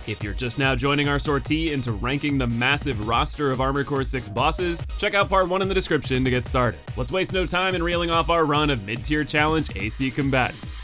If you're just now joining our sortie into ranking the massive roster of Armored Core 6 bosses, check out part 1 in the description to get started. Let's waste no time in reeling off our run of mid-tier challenge AC combatants.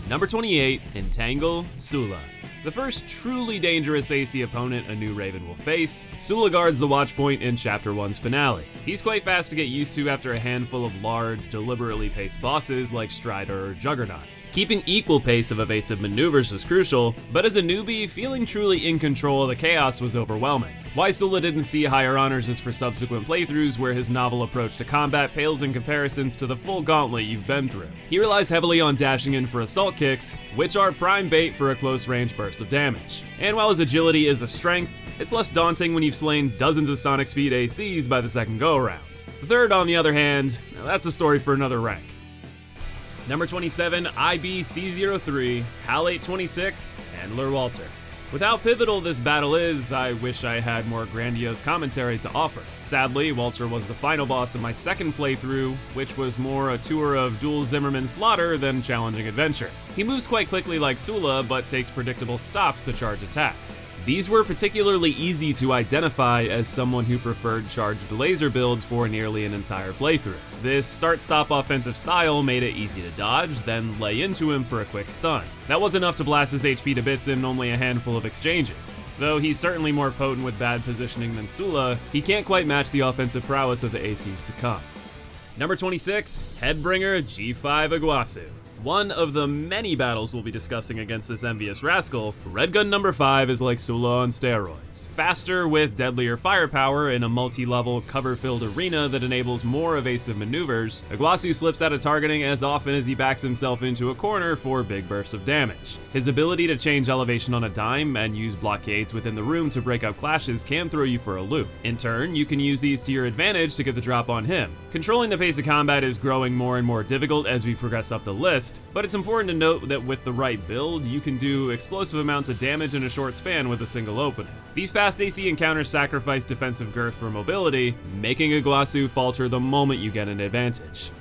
Number 28, Entangle Sula. The first truly dangerous AC opponent a new Raven will face, Sula guards the watch point in Chapter 1's finale. He's quite fast to get used to after a handful of large, deliberately paced bosses like Strider or Juggernaut. Keeping equal pace of evasive maneuvers was crucial, but as a newbie, feeling truly in control of the chaos was overwhelming. Why Sula didn't see higher honors is for subsequent playthroughs where his novel approach to combat pales in comparisons to the full gauntlet you've been through. He relies heavily on dashing in for assault kicks, which are prime bait for a close range burst of damage. And while his agility is a strength, it's less daunting when you've slain dozens of Sonic Speed ACs by the second go-around. The third, on the other hand, that's a story for another rank. Number 27, IBC03, Halate 26, Handler Walter. With how pivotal this battle is, I wish I had more grandiose commentary to offer. Sadly, Walter was the final boss of my second playthrough, which was more a tour of dual Zimmerman slaughter than challenging adventure. He moves quite quickly like Sula, but takes predictable stops to charge attacks. These were particularly easy to identify as someone who preferred charged laser builds for nearly an entire playthrough. This start-stop offensive style made it easy to dodge, then lay into him for a quick stun. That was enough to blast his HP to bits in only a handful of exchanges. Though he's certainly more potent with bad positioning than Sula, he can't quite match the offensive prowess of the ACs to come. Number 26, Headbringer G5 Iguazu. One of the many battles we'll be discussing against this envious rascal, Red Gun number 5 is like Sula on steroids. Faster with deadlier firepower in a multi-level, cover-filled arena that enables more evasive maneuvers, Iguazu slips out of targeting as often as he backs himself into a corner for big bursts of damage. His ability to change elevation on a dime and use blockades within the room to break up clashes can throw you for a loop. In turn, you can use these to your advantage to get the drop on him. Controlling the pace of combat is growing more and more difficult as we progress up the list, but it's important to note that with the right build, you can do explosive amounts of damage in a short span with a single opening. These fast AC encounters sacrifice defensive girth for mobility, making Iguazu falter the moment you get an advantage.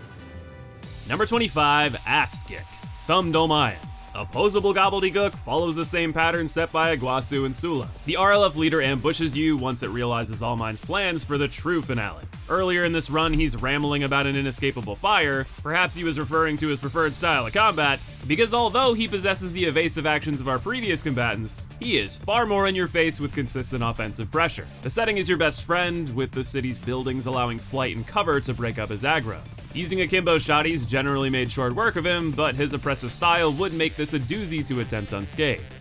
Number 25, Astgik, Thumb Dolmayan. Opposable gobbledygook follows the same pattern set by Iguazu and Sula. The RLF leader ambushes you once it realizes All Mind's plans for the true finale. Earlier in this run, he's rambling about an inescapable fire. Perhaps he was referring to his preferred style of combat, because although he possesses the evasive actions of our previous combatants, he is far more in your face with consistent offensive pressure. The setting is your best friend, with the city's buildings allowing flight and cover to break up his aggro. Using akimbo shotties generally made short work of him, but his oppressive style would make this a doozy to attempt unscathed.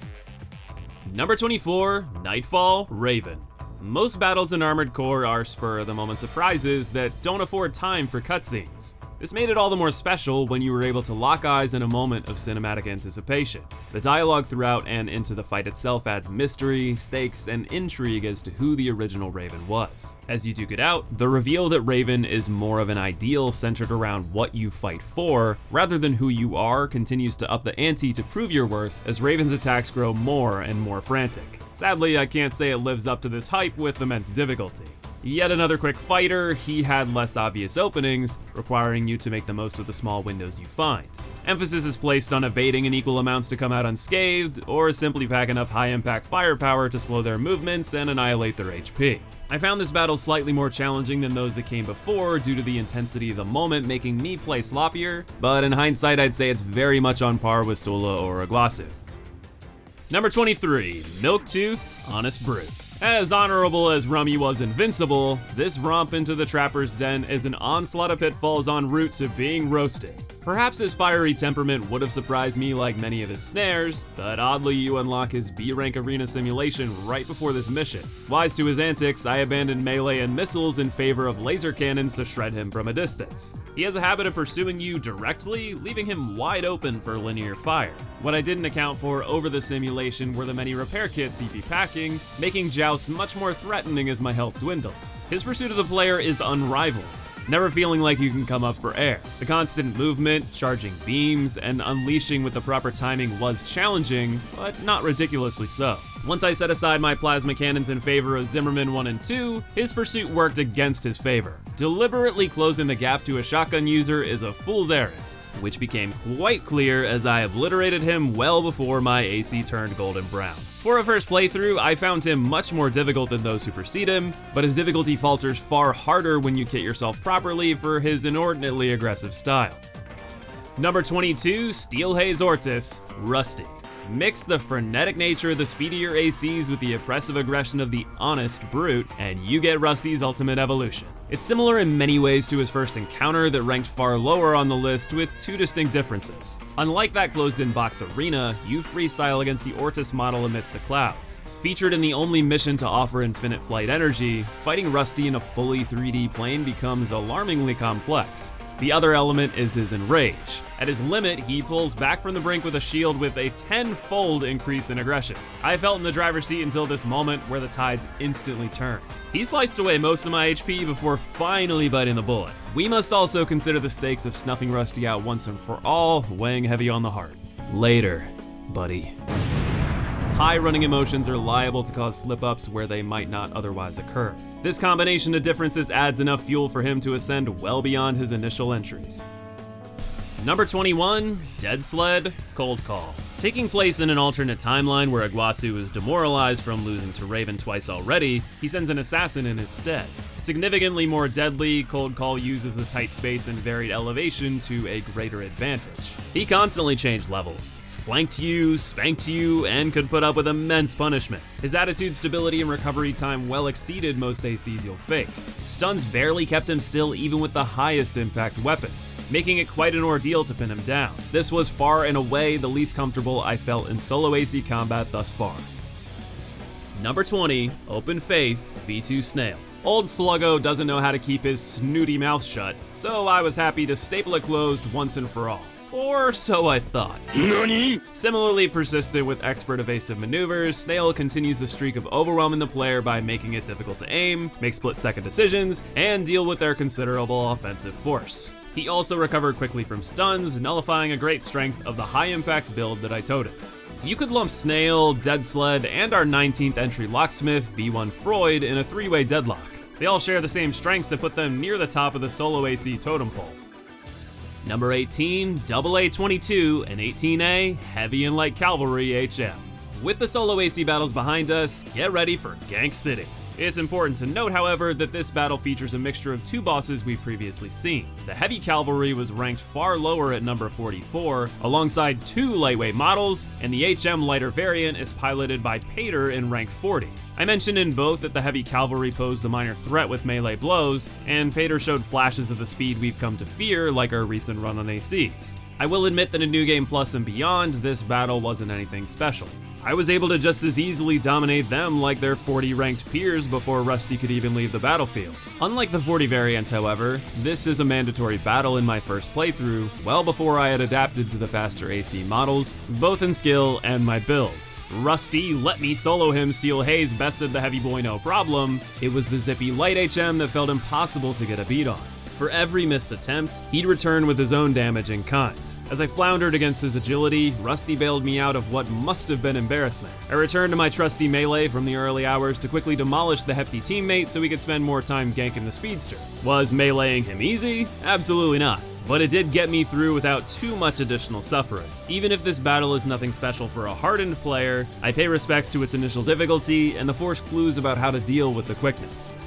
Number 24, Nightfall Raven. Most battles in Armored Core are spur-of-the-moment surprises that don't afford time for cutscenes. This made it all the more special when you were able to lock eyes in a moment of cinematic anticipation. The dialogue throughout and into the fight itself adds mystery, stakes, and intrigue as to who the original Raven was. As you duke it out, the reveal that Raven is more of an ideal centered around what you fight for, rather than who you are, continues to up the ante to prove your worth as Raven's attacks grow more and more frantic. Sadly, I can't say it lives up to this hype with immense difficulty. Yet another quick fighter, he had less obvious openings, requiring you to make the most of the small windows you find. Emphasis is placed on evading in equal amounts to come out unscathed, or simply pack enough high-impact firepower to slow their movements and annihilate their HP. I found this battle slightly more challenging than those that came before due to the intensity of the moment making me play sloppier, but in hindsight I'd say it's very much on par with Sula or Iguazu. Number 23, Milktooth Honest Brute. As honorable as Rummy was invincible, this romp into the Trapper's Den is an onslaught of pitfalls en route to being roasted. Perhaps his fiery temperament would have surprised me like many of his snares, but oddly you unlock his B-rank arena simulation right before this mission. Wise to his antics, I abandoned melee and missiles in favor of laser cannons to shred him from a distance. He has a habit of pursuing you directly, leaving him wide open for linear fire. What I didn't account for over the simulation were the many repair kits he'd be packing, making jousts much more threatening as my health dwindled. His pursuit of the player is unrivaled, never feeling like you can come up for air. The constant movement, charging beams, and unleashing with the proper timing was challenging, but not ridiculously so. Once I set aside my plasma cannons in favor of Zimmerman 1 and 2, his pursuit worked against his favor. Deliberately closing the gap to a shotgun user is a fool's errand, which became quite clear as I obliterated him well before my AC turned golden brown. For a first playthrough, I found him much more difficult than those who precede him, but his difficulty falters far harder when you kit yourself properly for his inordinately aggressive style. Number 22, Steelhaze Ortis, Rusty. Mix the frenetic nature of the speedier ACs with the oppressive aggression of the honest Brute, and you get Rusty's ultimate evolution. It's similar in many ways to his first encounter that ranked far lower on the list with two distinct differences. Unlike that closed-in box arena, you freestyle against the Ortis model amidst the clouds. Featured in the only mission to offer infinite flight energy, fighting Rusty in a fully 3D plane becomes alarmingly complex. The other element is his Enrage. At his limit, he pulls back from the brink with a shield with a 10-fold increase in aggression. I felt in the driver's seat until this moment where the tides instantly turned. He sliced away most of my HP before finally biting the bullet. We must also consider the stakes of snuffing Rusty out once and for all, weighing heavy on the heart. Later, buddy. High running emotions are liable to cause slip-ups where they might not otherwise occur. This combination of differences adds enough fuel for him to ascend well beyond his initial entries. Number 21, Dead Sled, Cold Call. Taking place in an alternate timeline where Iguazu is demoralized from losing to Raven twice already, he sends an assassin in his stead. Significantly more deadly, Cold Call uses the tight space and varied elevation to a greater advantage. He constantly changed levels, flanked you, spanked you, and could put up with immense punishment. His attitude, stability, and recovery time well exceeded most ACs you'll face. Stuns barely kept him still even with the highest impact weapons, making it quite an ordeal to pin him down. This was far and away the least comfortable I felt in solo AC combat thus far. Number 20, Open Faith, V2 Snail. Old Sluggo doesn't know how to keep his snooty mouth shut, so I was happy to staple it closed once and for all. Or so I thought. NANI? Similarly persistent with expert evasive maneuvers, Snail continues the streak of overwhelming the player by making it difficult to aim, make split-second decisions, and deal with their considerable offensive force. He also recovered quickly from stuns, nullifying a great strength of the high-impact build that I toted. You could lump Snail, Dead Sled, and our 19th entry Locksmith, V1 Freud, in a three-way deadlock. They all share the same strengths that put them near the top of the solo AC totem pole. Number 18, AA-22 and 18A, Heavy and Light Cavalry HM. With the solo AC battles behind us, get ready for Gank City. It's important to note, however, that this battle features a mixture of two bosses we've previously seen. The Heavy Cavalry was ranked far lower at number 44, alongside two lightweight models, and the HM lighter variant is piloted by Pater in rank 40. I mentioned in both that the Heavy Cavalry posed a minor threat with melee blows, and Pater showed flashes of the speed we've come to fear, like our recent run on ACs. I will admit that in New Game Plus and beyond, this battle wasn't anything special. I was able to just as easily dominate them like their 40 ranked peers before Rusty could even leave the battlefield. Unlike the 40 variants, however, this is a mandatory battle in my first playthrough, well before I had adapted to the faster AC models, both in skill and my builds. Rusty let me solo him, Steelhaze bested the heavy boy no problem. It was the zippy light HM that felt impossible to get a beat on. For every missed attempt, he'd return with his own damage in kind. As I floundered against his agility, Rusty bailed me out of what must have been embarrassment. I returned to my trusty melee from the early hours to quickly demolish the hefty teammate so we could spend more time ganking the speedster. Was meleeing him easy? Absolutely not. But it did get me through without too much additional suffering. Even if this battle is nothing special for a hardened player, I pay respects to its initial difficulty and the forced clues about how to deal with the quickness.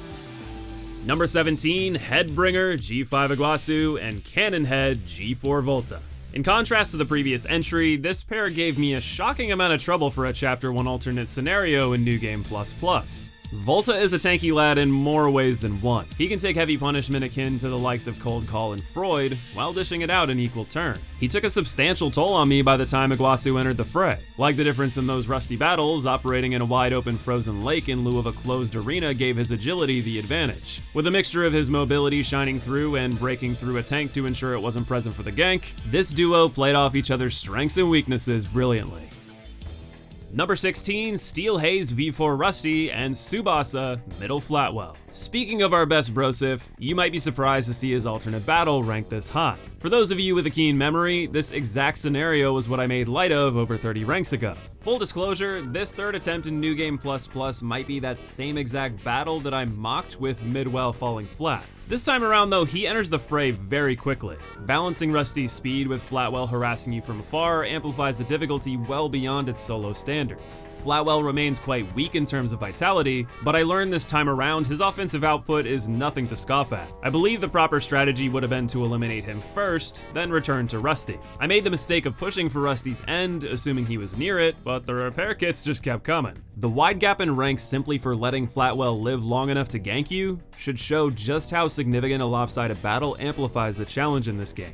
Number 17, Headbringer, G5 Iguazu, and Cannonhead, G4 Volta. In contrast to the previous entry, this pair gave me a shocking amount of trouble for a Chapter 1 alternate scenario in New Game Plus. Volta is a tanky lad in more ways than one. He can take heavy punishment akin to the likes of Cold Call and Freud, while dishing it out in equal turn. He took a substantial toll on me by the time Iguazu entered the fray. Like the difference in those rusty battles, operating in a wide open frozen lake in lieu of a closed arena gave his agility the advantage. With a mixture of his mobility shining through and breaking through a tank to ensure it wasn't present for the gank, this duo played off each other's strengths and weaknesses brilliantly. Number 16, Steelhaze V4 Rusty, and Tsubasa Middle Flatwell. Speaking of our best brosif, you might be surprised to see his alternate battle ranked this high. For those of you with a keen memory, this exact scenario was what I made light of over 30 ranks ago. Full disclosure, this third attempt in New Game Plus might be that same exact battle that I mocked with Midwell falling flat. This time around though, he enters the fray very quickly. Balancing Rusty's speed with Flatwell harassing you from afar amplifies the difficulty well beyond its solo standards. Flatwell remains quite weak in terms of vitality, but I learned this time around his offensive output is nothing to scoff at. I believe the proper strategy would have been to eliminate him first, then return to Rusty. I made the mistake of pushing for Rusty's end, assuming he was near it, but the repair kits just kept coming. The wide gap in ranks simply for letting Flatwell live long enough to gank you should show just how significant a lopsided battle amplifies the challenge in this game.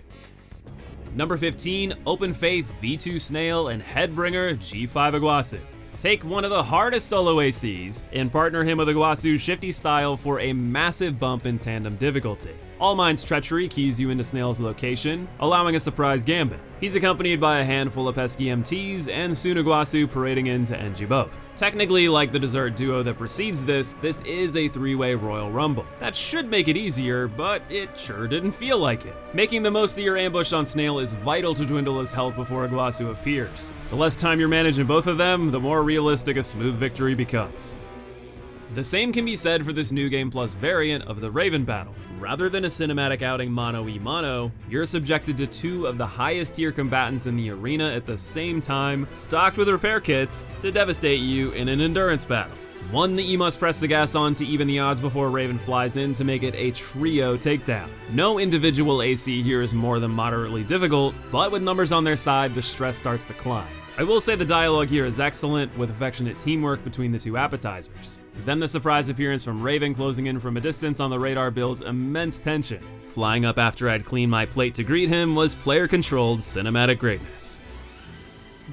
Number 15, Open Faith V2 Snail and Headbringer G5 Iguazu. Take one of the hardest solo ACs and partner him with Iguazu's shifty style for a massive bump in tandem difficulty. All Mind's Treachery keys you into Snail's location, allowing a surprise gambit. He's accompanied by a handful of pesky MTs and soon Iguazu parading in to end you both. Technically, like the dessert duo that precedes this is a three-way Royal Rumble. That should make it easier, but it sure didn't feel like it. Making the most of your ambush on Snail is vital to dwindle his health before Iguazu appears. The less time you're managing both of them, the more realistic a smooth victory becomes. The same can be said for this New Game Plus variant of the Raven battle. Rather than a cinematic outing mano-y-mano, you're subjected to two of the highest tier combatants in the arena at the same time, stocked with repair kits to devastate you in an endurance battle. One that you must press the gas on to even the odds before Raven flies in to make it a trio takedown. No individual AC here is more than moderately difficult, but with numbers on their side, the stress starts to climb. I will say the dialogue here is excellent, with affectionate teamwork between the two appetizers. Then the surprise appearance from Raven closing in from a distance on the radar builds immense tension. Flying up after I'd cleaned my plate to greet him was player-controlled cinematic greatness.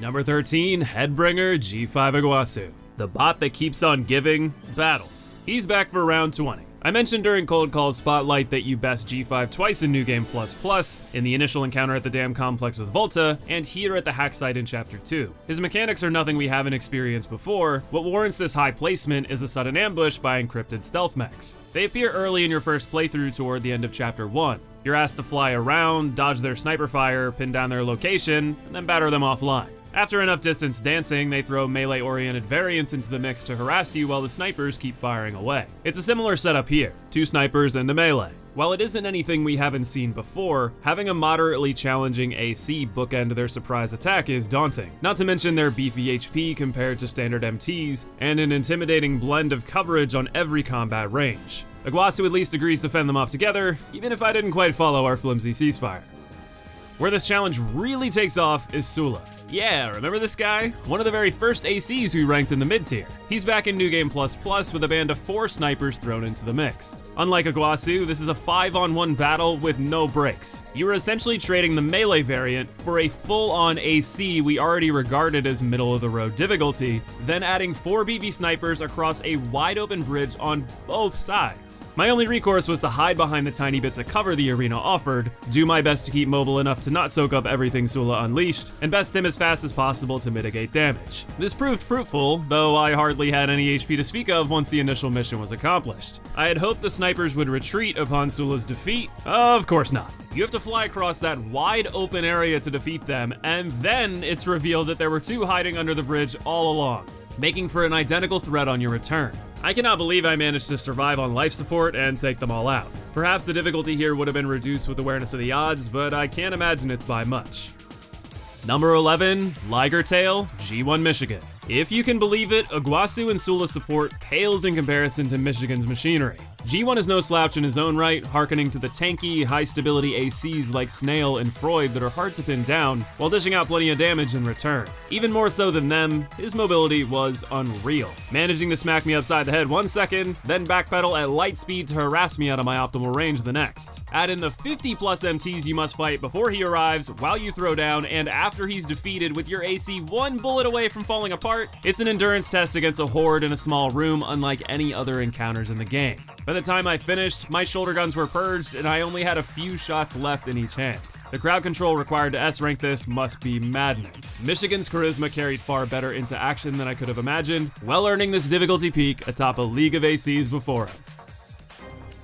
Number 13, Headbringer G5 Iguazu. The bot that keeps on giving battles. He's back for round 20. I mentioned during Cold Call's Spotlight that you best G5 twice in New Game Plus, in the initial encounter at the Dam Complex with Volta, and here at the hack site in Chapter 2. His mechanics are nothing we haven't experienced before. What warrants this high placement is a sudden ambush by encrypted stealth mechs. They appear early in your first playthrough toward the end of Chapter 1. You're asked to fly around, dodge their sniper fire, pin down their location, and then batter them offline. After enough distance dancing, they throw melee-oriented variants into the mix to harass you while the snipers keep firing away. It's a similar setup here, 2 snipers and a melee. While it isn't anything we haven't seen before, having a moderately challenging AC bookend their surprise attack is daunting, not to mention their beefy HP compared to standard MTs, and an intimidating blend of coverage on every combat range. Iguazu at least agrees to fend them off together, even if I didn't quite follow our flimsy ceasefire. Where this challenge really takes off is Sula. Yeah, remember this guy? One of the very first ACs we ranked in the mid-tier. He's back in New Game Plus with a band of 4 snipers thrown into the mix. Unlike Iguazu, this is a 5-on-1 battle with no breaks. You are essentially trading the melee variant for a full-on AC we already regarded as middle-of-the-road difficulty, then adding 4 BB snipers across a wide-open bridge on both sides. My only recourse was to hide behind the tiny bits of cover the arena offered, do my best to keep mobile enough to not soak up everything Sula unleashed, and best him as fast as possible to mitigate damage. This proved fruitful, though I hardly had any HP to speak of once the initial mission was accomplished. I had hoped the snipers would retreat upon Sula's defeat. Of course not. You have to fly across that wide open area to defeat them, and then it's revealed that there were 2 hiding under the bridge all along, making for an identical threat on your return. I cannot believe I managed to survive on life support and take them all out. Perhaps the difficulty here would have been reduced with awareness of the odds, but I can't imagine it's by much. Number 11, Liger Tail, G1 Michigan. If you can believe it, Iguazu and Sula's support pales in comparison to Michigan's machinery. G1 is no slouch in his own right, hearkening to the tanky, high-stability ACs like Snail and Freud that are hard to pin down, while dishing out plenty of damage in return. Even more so than them, his mobility was unreal, managing to smack me upside the head 1 second, then backpedal at light speed to harass me out of my optimal range the next. Add in the 50+ MTs you must fight before he arrives, while you throw down, and after he's defeated with your AC 1 bullet away from falling apart, it's an endurance test against a horde in a small room unlike any other encounters in the game. By the time I finished, my shoulder guns were purged and I only had a few shots left in each hand. The crowd control required to S-rank this must be maddening. Michigan's charisma carried far better into action than I could have imagined, well earning this difficulty peak atop a league of ACs before it.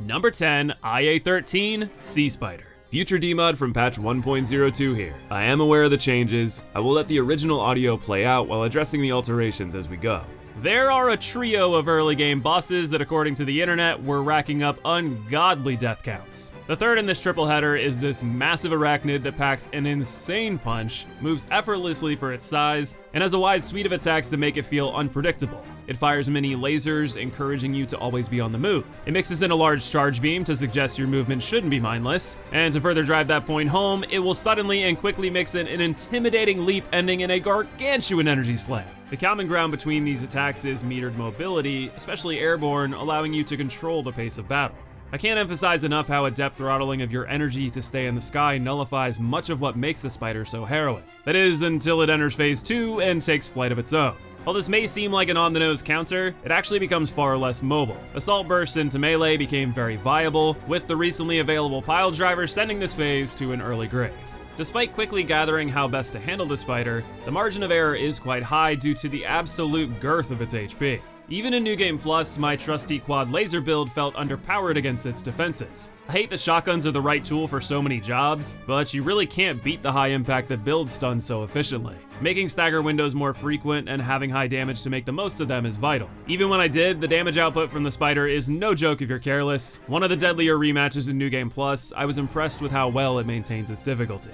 Number 10, IA-13, Sea Spider. Future demod from patch 1.02 here. I am aware of the changes. I will let the original audio play out while addressing the alterations as we go. There are a trio of early game bosses that, according to the internet, were racking up ungodly death counts. The third in this triple header is this massive arachnid that packs an insane punch, moves effortlessly for its size, and has a wide suite of attacks that make it feel unpredictable. It fires mini lasers, encouraging you to always be on the move. It mixes in a large charge beam to suggest your movement shouldn't be mindless, and to further drive that point home, it will suddenly and quickly mix in an intimidating leap ending in a gargantuan energy slam. The common ground between these attacks is metered mobility, especially airborne, allowing you to control the pace of battle. I can't emphasize enough how adept throttling of your energy to stay in the sky nullifies much of what makes the spider so harrowing. That is, until it enters phase 2 and takes flight of its own. While this may seem like an on-the-nose counter, it actually becomes far less mobile. Assault bursts into melee became very viable, with the recently available pile driver sending this phase to an early grave. Despite quickly gathering how best to handle the spider, the margin of error is quite high due to the absolute girth of its HP. Even in New Game Plus, my trusty quad laser build felt underpowered against its defenses. I hate that shotguns are the right tool for so many jobs, but you really can't beat the high impact that builds stuns so efficiently. Making stagger windows more frequent and having high damage to make the most of them is vital. Even when I did, the damage output from the spider is no joke if you're careless. One of the deadlier rematches in New Game Plus, I was impressed with how well it maintains its difficulty.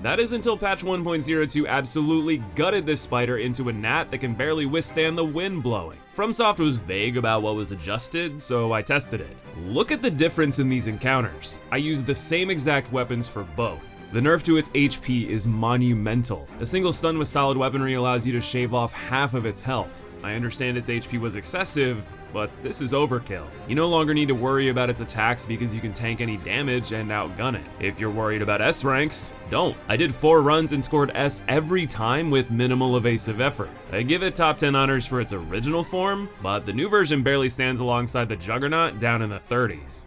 That is until patch 1.02 absolutely gutted this spider into a gnat that can barely withstand the wind blowing. FromSoft was vague about what was adjusted, so I tested it. Look at the difference in these encounters. I used the same exact weapons for both. The nerf to its HP is monumental. A single stun with solid weaponry allows you to shave off half of its health. I understand its HP was excessive, but this is overkill. You no longer need to worry about its attacks because you can tank any damage and outgun it. If you're worried about S ranks, don't. I did 4 runs and scored S every time with minimal evasive effort. I give it top 10 honors for its original form, but the new version barely stands alongside the Juggernaut down in the 30s.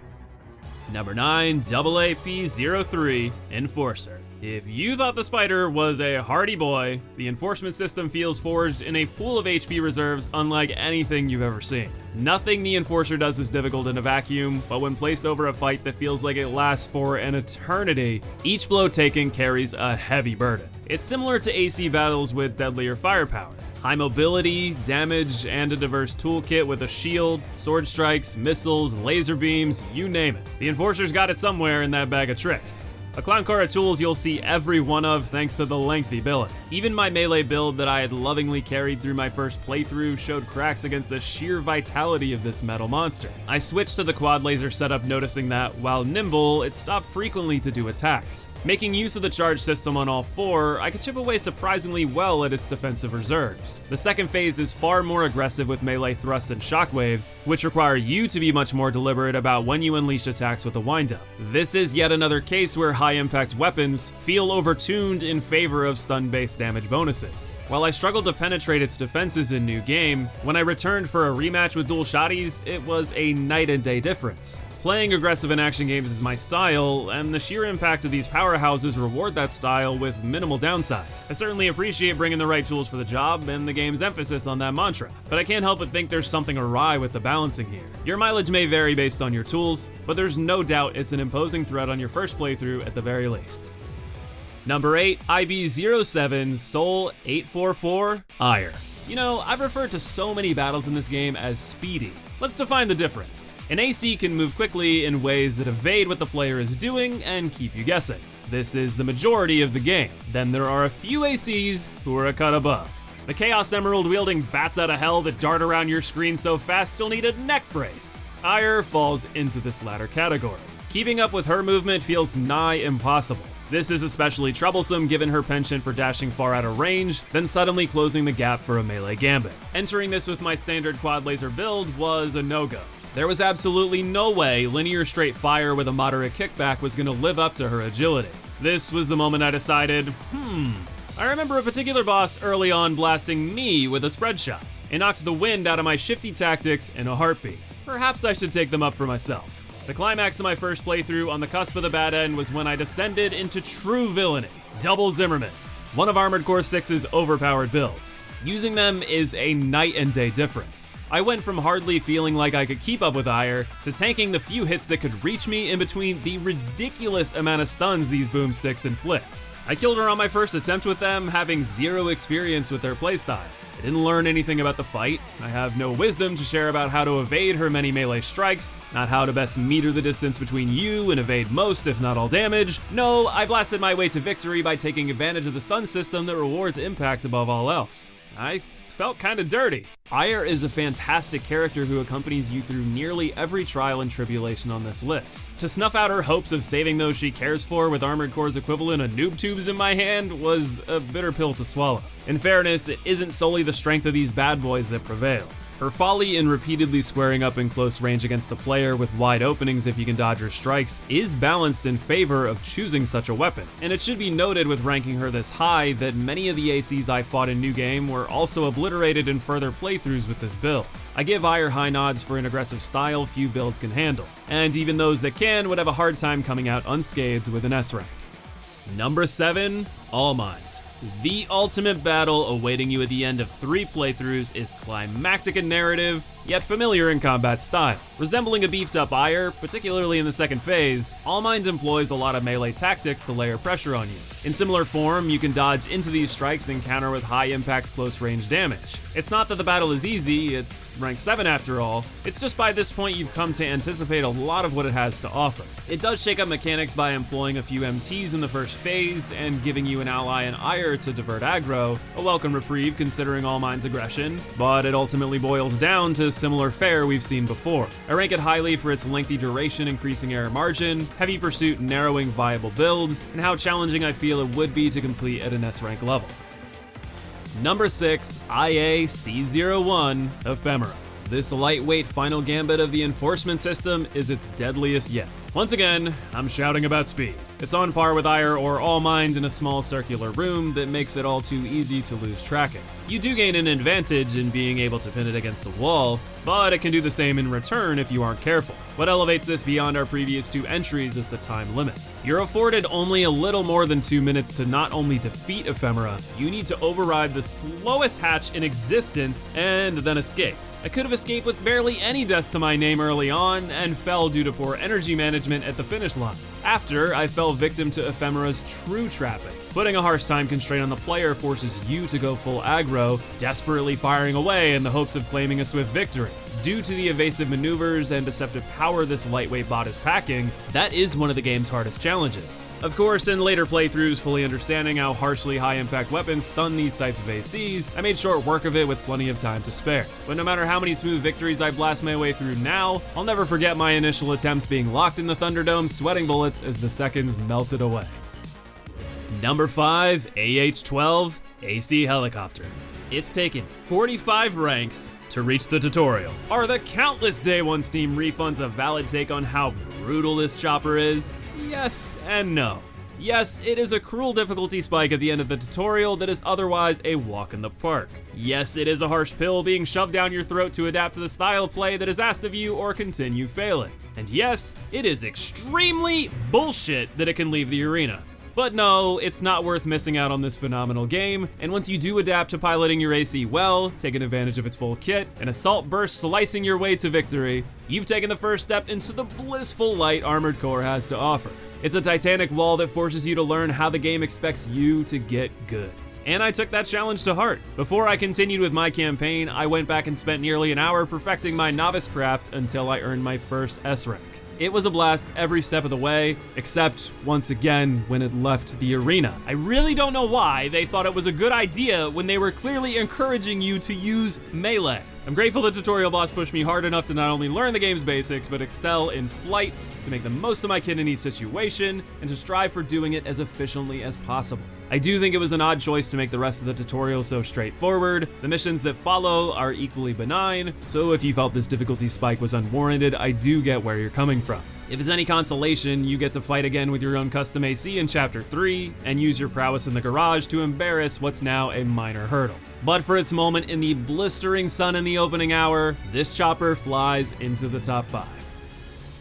Number 9, AAP03 Enforcer. If you thought the spider was a hardy boy, the enforcement system feels forged in a pool of HP reserves unlike anything you've ever seen. Nothing the Enforcer does is difficult in a vacuum, but when placed over a fight that feels like it lasts for an eternity, each blow taken carries a heavy burden. It's similar to AC battles with deadlier firepower. High mobility, damage, and a diverse toolkit with a shield, sword strikes, missiles, laser beams, you name it. The Enforcer's got it somewhere in that bag of tricks. A clown car of tools you'll see every one of thanks to the lengthy billet. Even my melee build that I had lovingly carried through my first playthrough showed cracks against the sheer vitality of this metal monster. I switched to the quad laser setup, noticing that, while nimble, it stopped frequently to do attacks. Making use of the charge system on all 4, I could chip away surprisingly well at its defensive reserves. The second phase is far more aggressive with melee thrusts and shockwaves, which require you to be much more deliberate about when you unleash attacks with a windup. This is yet another case where high-impact weapons feel overtuned in favor of stun-based damage bonuses. While I struggled to penetrate its defenses in New Game, when I returned for a rematch with dual shotties, it was a night and day difference. Playing aggressive in action games is my style, and the sheer impact of these powerhouses reward that style with minimal downside. I certainly appreciate bringing the right tools for the job and the game's emphasis on that mantra, but I can't help but think there's something awry with the balancing here. Your mileage may vary based on your tools, but there's no doubt it's an imposing threat on your first playthrough at the very least. Number 8, IB07 Soul 844 Ire. You know, I've referred to so many battles in this game as speedy. Let's define the difference. An AC can move quickly in ways that evade what the player is doing and keep you guessing. This is the majority of the game. Then there are a few ACs who are a cut above. The Chaos Emerald wielding bats out of hell that dart around your screen so fast you'll need a neck brace. Ire falls into this latter category. Keeping up with her movement feels nigh impossible. This is especially troublesome given her penchant for dashing far out of range, then suddenly closing the gap for a melee gambit. Entering this with my standard quad laser build was a no-go. There was absolutely no way linear straight fire with a moderate kickback was going to live up to her agility. This was the moment I decided, I remember a particular boss early on blasting me with a spread shot. It knocked the wind out of my shifty tactics in a heartbeat. Perhaps I should take them up for myself. The climax of my first playthrough on the cusp of the bad end was when I descended into true villainy. Double Zimmermans, one of Armored Core 6's overpowered builds. Using them is a night and day difference. I went from hardly feeling like I could keep up with NieR to tanking the few hits that could reach me in between the ridiculous amount of stuns these boomsticks inflict. I killed her on my first attempt with them, having zero experience with their playstyle. I didn't learn anything about the fight. I have no wisdom to share about how to evade her many melee strikes, not how to best meter the distance between you and evade most, if not all damage. No, I blasted my way to victory by taking advantage of the stun system that rewards impact above all else. I felt kinda dirty. NieR is a fantastic character who accompanies you through nearly every trial and tribulation on this list. To snuff out her hopes of saving those she cares for with Armored Core's equivalent of noob tubes in my hand was a bitter pill to swallow. In fairness, it isn't solely the strength of these bad boys that prevailed. Her folly in repeatedly squaring up in close range against the player with wide openings if you can dodge her strikes is balanced in favor of choosing such a weapon. And it should be noted with ranking her this high that many of the ACs I fought in New Game were also obliterated in further playthroughs with this build. I give NieR high nods for an aggressive style few builds can handle, and even those that can would have a hard time coming out unscathed with an S rank. Number 7, All Mind. The ultimate battle awaiting you at the end of 3 playthroughs is climactic in narrative, yet familiar in combat style. Resembling a beefed up NieR, particularly in the second phase, All Mind employs a lot of melee tactics to layer pressure on you. In similar form, you can dodge into these strikes and counter with high impact close range damage. It's not that the battle is easy, it's rank 7 after all, it's just by this point you've come to anticipate a lot of what it has to offer. It does shake up mechanics by employing a few MTs in the first phase and giving you an ally in NieR to divert aggro, a welcome reprieve considering All Mind's aggression, but it ultimately boils down to similar fare we've seen before. I rank it highly for its lengthy duration increasing error margin, heavy pursuit narrowing viable builds, and how challenging I feel it would be to complete at an S rank level. Number 6, IA-C01 Ephemera. This lightweight final gambit of the enforcement system is its deadliest yet. Once again, I'm shouting about speed. It's on par with NieR or All Mind in a small circular room that makes it all too easy to lose track of. You do gain an advantage in being able to pin it against a wall, but it can do the same in return if you aren't careful. What elevates this beyond our previous 2 entries is the time limit. You're afforded only a little more than 2 minutes to not only defeat Ephemera, you need to override the slowest hatch in existence and then escape. I could have escaped with barely any deaths to my name early on and fell due to poor energy management at the finish line. After, I fell victim to Ephemera's true trapping. Putting a harsh time constraint on the player forces you to go full aggro, desperately firing away in the hopes of claiming a swift victory. Due to the evasive maneuvers and deceptive power this lightweight bot is packing, that is one of the game's hardest challenges. Of course, in later playthroughs, fully understanding how harshly high-impact weapons stun these types of ACs, I made short work of it with plenty of time to spare. But no matter how many smooth victories I blast my way through now, I'll never forget my initial attempts being locked in the Thunderdome, sweating bullets as the seconds melted away. Number 5, AH-12 AC Helicopter. It's taken 45 ranks to reach the tutorial. Are the countless Day 1 Steam refunds a valid take on how brutal this chopper is? Yes and no. Yes, it is a cruel difficulty spike at the end of the tutorial that is otherwise a walk in the park. Yes, it is a harsh pill being shoved down your throat to adapt to the style of play that is asked of you or continue failing. And yes, it is extremely bullshit that it can leave the arena. But no, it's not worth missing out on this phenomenal game, and once you do adapt to piloting your AC well, taking advantage of its full kit, and assault burst slicing your way to victory, you've taken the first step into the blissful light Armored Core has to offer. It's a titanic wall that forces you to learn how the game expects you to get good. And I took that challenge to heart. Before I continued with my campaign, I went back and spent nearly an hour perfecting my novice craft until I earned my first S rank. It was a blast every step of the way, except once again when it left the arena. I really don't know why they thought it was a good idea when they were clearly encouraging you to use melee. I'm grateful the tutorial boss pushed me hard enough to not only learn the game's basics, but excel in flight, to make the most of my kit in each situation, and to strive for doing it as efficiently as possible. I do think it was an odd choice to make the rest of the tutorial so straightforward. The missions that follow are equally benign, so if you felt this difficulty spike was unwarranted, I do get where you're coming from. If it's any consolation, you get to fight again with your own custom AC in Chapter 3, and use your prowess in the garage to embarrass what's now a minor hurdle. But for its moment in the blistering sun in the opening hour, this chopper flies into the top 5.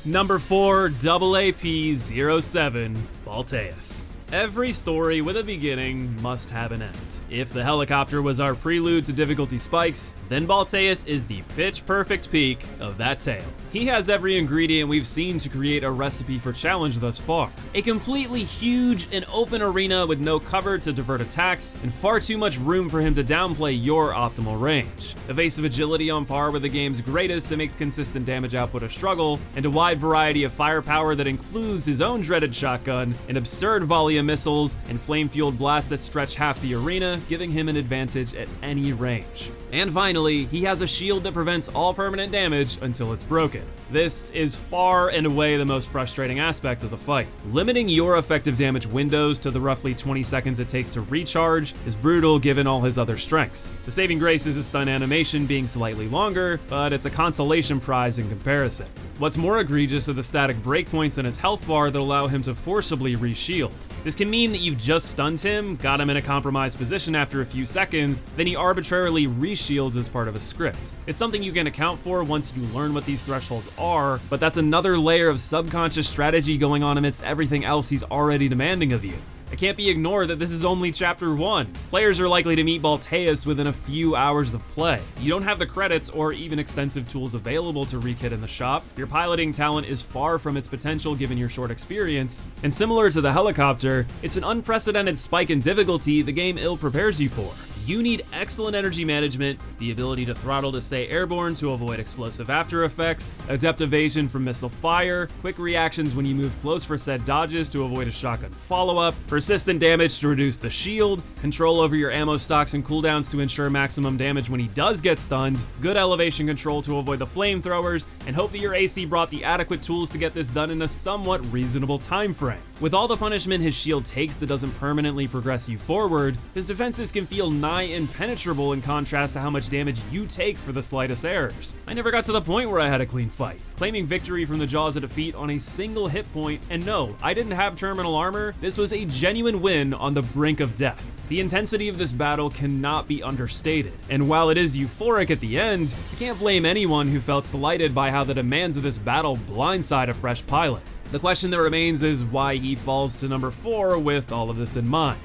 Number 4, AAP-07, Balteus. Every story with a beginning must have an end. If the helicopter was our prelude to difficulty spikes, then Balteus is the pitch-perfect peak of that tale. He has every ingredient we've seen to create a recipe for challenge thus far. A completely huge and open arena with no cover to divert attacks, and far too much room for him to downplay your optimal range. Evasive agility on par with the game's greatest that makes consistent damage output a struggle, and a wide variety of firepower that includes his own dreaded shotgun, an absurd volley of missiles, and flame-fueled blasts that stretch half the arena, giving him an advantage at any range. And finally, he has a shield that prevents all permanent damage until it's broken. This is far and away the most frustrating aspect of the fight. Limiting your effective damage windows to the roughly 20 seconds it takes to recharge is brutal given all his other strengths. The saving grace is his stun animation being slightly longer, but it's a consolation prize in comparison. What's more egregious are the static breakpoints in his health bar that allow him to forcibly re-shield. This can mean that you've just stunned him, got him in a compromised position after a few seconds, then he arbitrarily re-shields as part of a script. It's something you can account for once you learn what these thresholds are, but that's another layer of subconscious strategy going on amidst everything else he's already demanding of you. It can't be ignored that this is only Chapter 1. Players are likely to meet Balteus within a few hours of play. You don't have the credits or even extensive tools available to rekit in the shop. Your piloting talent is far from its potential given your short experience, and similar to the helicopter, it's an unprecedented spike in difficulty the game ill prepares you for. You need excellent energy management, the ability to throttle to stay airborne to avoid explosive after effects, adept evasion from missile fire, quick reactions when you move close for said dodges to avoid a shotgun follow-up, persistent damage to reduce the shield, control over your ammo stocks and cooldowns to ensure maximum damage when he does get stunned, good elevation control to avoid the flamethrowers, and hope that your AC brought the adequate tools to get this done in a somewhat reasonable time frame. With all the punishment his shield takes that doesn't permanently progress you forward, his defenses can feel nigh impenetrable in contrast to how much damage you take for the slightest errors. I never got to the point where I had a clean fight, claiming victory from the jaws of defeat on a single hit point, and no, I didn't have terminal armor. This was a genuine win on the brink of death. The intensity of this battle cannot be understated, and while it is euphoric at the end, you can't blame anyone who felt slighted by how the demands of this battle blindside a fresh pilot. The question that remains is why he falls to number 4 with all of this in mind.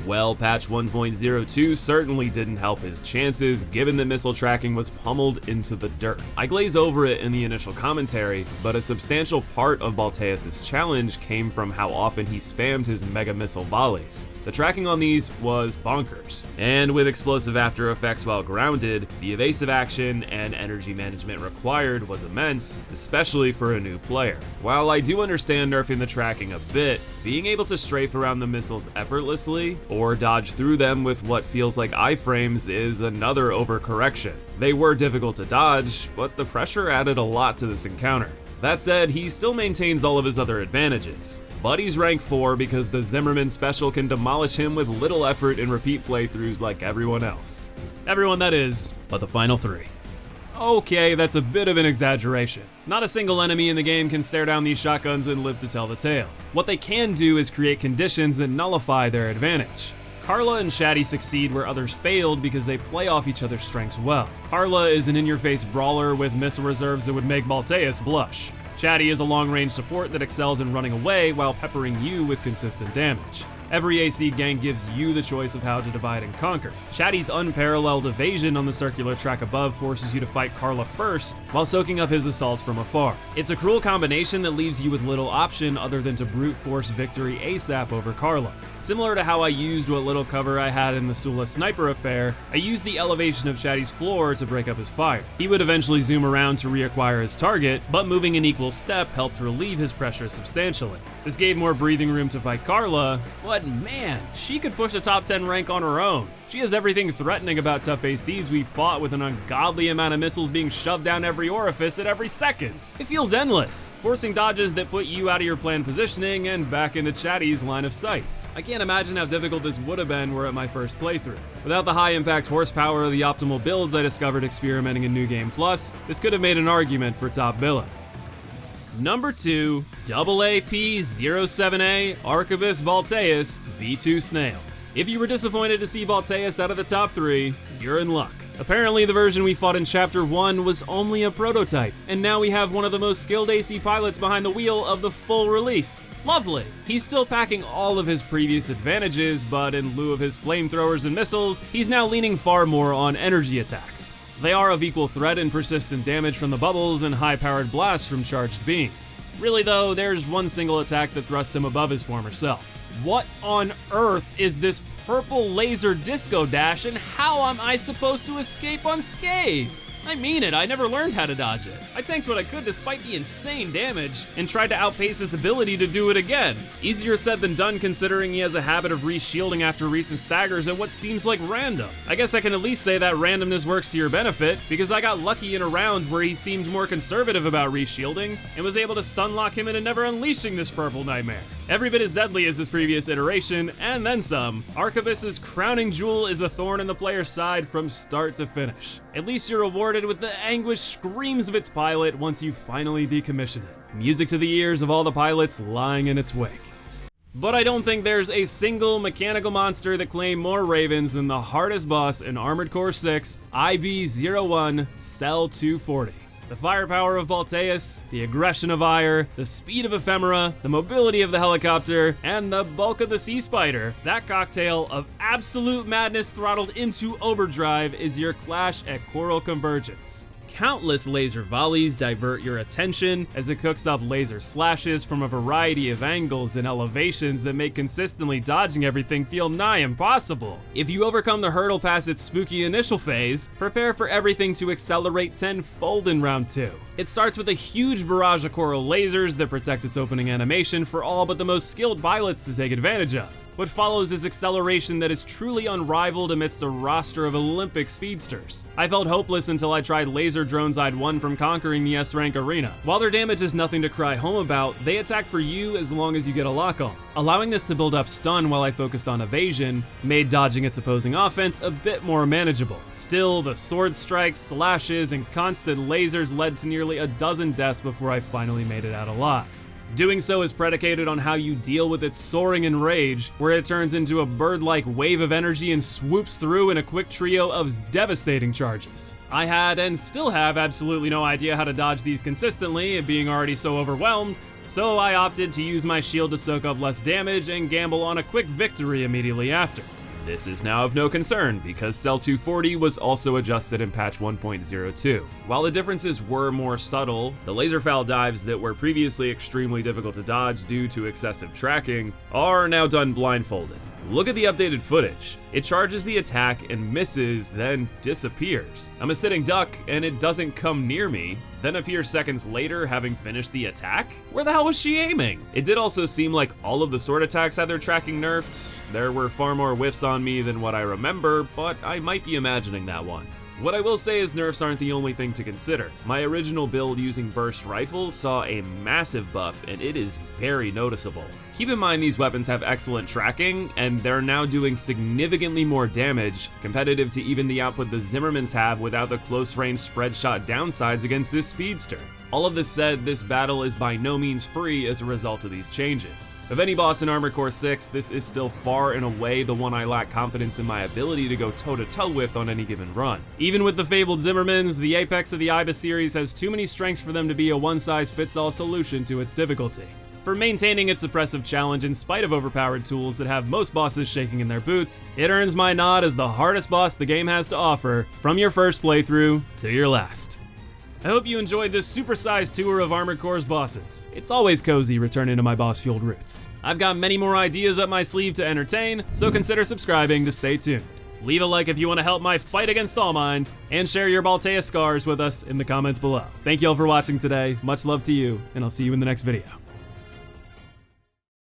Well, patch 1.02 certainly didn't help his chances, given that missile tracking was pummeled into the dirt. I glaze over it in the initial commentary, but a substantial part of Balteus' challenge came from how often he spammed his mega missile volleys. The tracking on these was bonkers, and with explosive after effects while grounded, the evasive action and energy management required was immense, especially for a new player. While I do understand nerfing the tracking a bit, being able to strafe around the missiles effortlessly, or dodge through them with what feels like iframes is another overcorrection. They were difficult to dodge, but the pressure added a lot to this encounter. That said, he still maintains all of his other advantages. But he's rank 4 because the Zimmerman special can demolish him with little effort in repeat playthroughs like everyone else. Everyone, that is, but the final 3. Okay, that's a bit of an exaggeration. Not a single enemy in the game can stare down these shotguns and live to tell the tale. What they can do is create conditions that nullify their advantage. Carla and Shaddy succeed where others failed because they play off each other's strengths well. Carla is an in-your-face brawler with missile reserves that would make Balteus blush. Shaddy is a long-range support that excels in running away while peppering you with consistent damage. Every AC gang gives you the choice of how to divide and conquer. Shaddy's unparalleled evasion on the circular track above forces you to fight Carla first, while soaking up his assaults from afar. It's a cruel combination that leaves you with little option other than to brute force victory ASAP over Carla. Similar to how I used what little cover I had in the Sula sniper affair, I used the elevation of Shaddy's floor to break up his fire. He would eventually zoom around to reacquire his target, but moving in equal step helped relieve his pressure substantially. This gave more breathing room to fight Carla, but man, she could push a top 10 rank on her own. She has everything threatening about tough ACs we fought with an ungodly amount of missiles being shoved down every orifice at every second. It feels endless, forcing dodges that put you out of your planned positioning and back into Shaddy's line of sight. I can't imagine how difficult this would have been were it my first playthrough. Without the high impact horsepower of the optimal builds I discovered experimenting in New Game Plus, this could have made an argument for top billing. Number 2, AAP-07A Archivist Balteus V2 Snail. If you were disappointed to see Balteus out of the top 3, you're in luck. Apparently the version we fought in Chapter 1 was only a prototype, and now we have one of the most skilled AC pilots behind the wheel of the full release. Lovely! He's still packing all of his previous advantages, but in lieu of his flamethrowers and missiles, he's now leaning far more on energy attacks. They are of equal threat and persistent damage from the bubbles and high-powered blasts from charged beams. Really though, there's one single attack that thrusts him above his former self. What on earth is this purple laser disco dash, and how am I supposed to escape unscathed? I mean it, I never learned how to dodge it. I tanked what I could despite the insane damage, and tried to outpace his ability to do it again. Easier said than done considering he has a habit of re-shielding after recent staggers at what seems like random. I guess I can at least say that randomness works to your benefit, because I got lucky in a round where he seemed more conservative about re-shielding, and was able to stun lock him into never unleashing this purple nightmare. Every bit as deadly as his previous iteration, and then some, Arquebus's crowning jewel is a thorn in the player's side from start to finish. At least you're rewarded with the anguished screams of its pilot once you finally decommission it. Music to the ears of all the pilots lying in its wake. But I don't think there's a single mechanical monster that claimed more ravens than the hardest boss in Armored Core 6, IB-01 Cell 240. The firepower of Balteus, the aggression of Ire, the speed of Ephemera, the mobility of the helicopter, and the bulk of the Sea Spider, that cocktail of absolute madness throttled into overdrive is your clash at Coral Convergence. Countless laser volleys divert your attention as it cooks up laser slashes from a variety of angles and elevations that make consistently dodging everything feel nigh impossible. If you overcome the hurdle past its spooky initial phase, prepare for everything to accelerate tenfold in round 2. It starts with a huge barrage of coral lasers that protect its opening animation for all but the most skilled pilots to take advantage of. What follows is acceleration that is truly unrivaled amidst a roster of Olympic speedsters. I felt hopeless until I tried laser drones I'd won from conquering the S-rank arena. While their damage is nothing to cry home about, they attack for you as long as you get a lock on. Allowing this to build up stun while I focused on evasion made dodging its opposing offense a bit more manageable. Still, the sword strikes, slashes, and constant lasers led to nearly a dozen deaths before I finally made it out alive. Doing so is predicated on how you deal with its soaring enrage, where it turns into a bird-like wave of energy and swoops through in a quick trio of devastating charges. I had and still have absolutely no idea how to dodge these consistently, being already so overwhelmed, so I opted to use my shield to soak up less damage and gamble on a quick victory immediately after. This is now of no concern because Cell 240 was also adjusted in patch 1.02. While the differences were more subtle, the laser foul dives that were previously extremely difficult to dodge due to excessive tracking are now done blindfolded. Look at the updated footage. It charges the attack and misses, then disappears. I'm a sitting duck and it doesn't come near me, then appears seconds later having finished the attack? Where the hell was she aiming? It did also seem like all of the sword attacks had their tracking nerfed. There were far more whiffs on me than what I remember, but I might be imagining that one. What I will say is nerfs aren't the only thing to consider. My original build using burst rifles saw a massive buff and it is very noticeable. Keep in mind these weapons have excellent tracking and they're now doing significantly more damage, competitive to even the output the Zimmermans have without the close range spread shot downsides against this speedster. All of this said, this battle is by no means free as a result of these changes. Of any boss in Armored Core 6, this is still far and away the one I lack confidence in my ability to go toe-to-toe with on any given run. Even with the fabled Zimmermans, the apex of the IBA series has too many strengths for them to be a one-size-fits-all solution to its difficulty. For maintaining its oppressive challenge in spite of overpowered tools that have most bosses shaking in their boots, it earns my nod as the hardest boss the game has to offer, from your first playthrough to your last. I hope you enjoyed this supersized tour of Armored Core's bosses. It's always cozy returning to my boss-fueled roots. I've got many more ideas up my sleeve to entertain, so consider subscribing to stay tuned. Leave a like if you want to help my fight against Allmind, and share your Balteus scars with us in the comments below. Thank you all for watching today, much love to you, and I'll see you in the next video.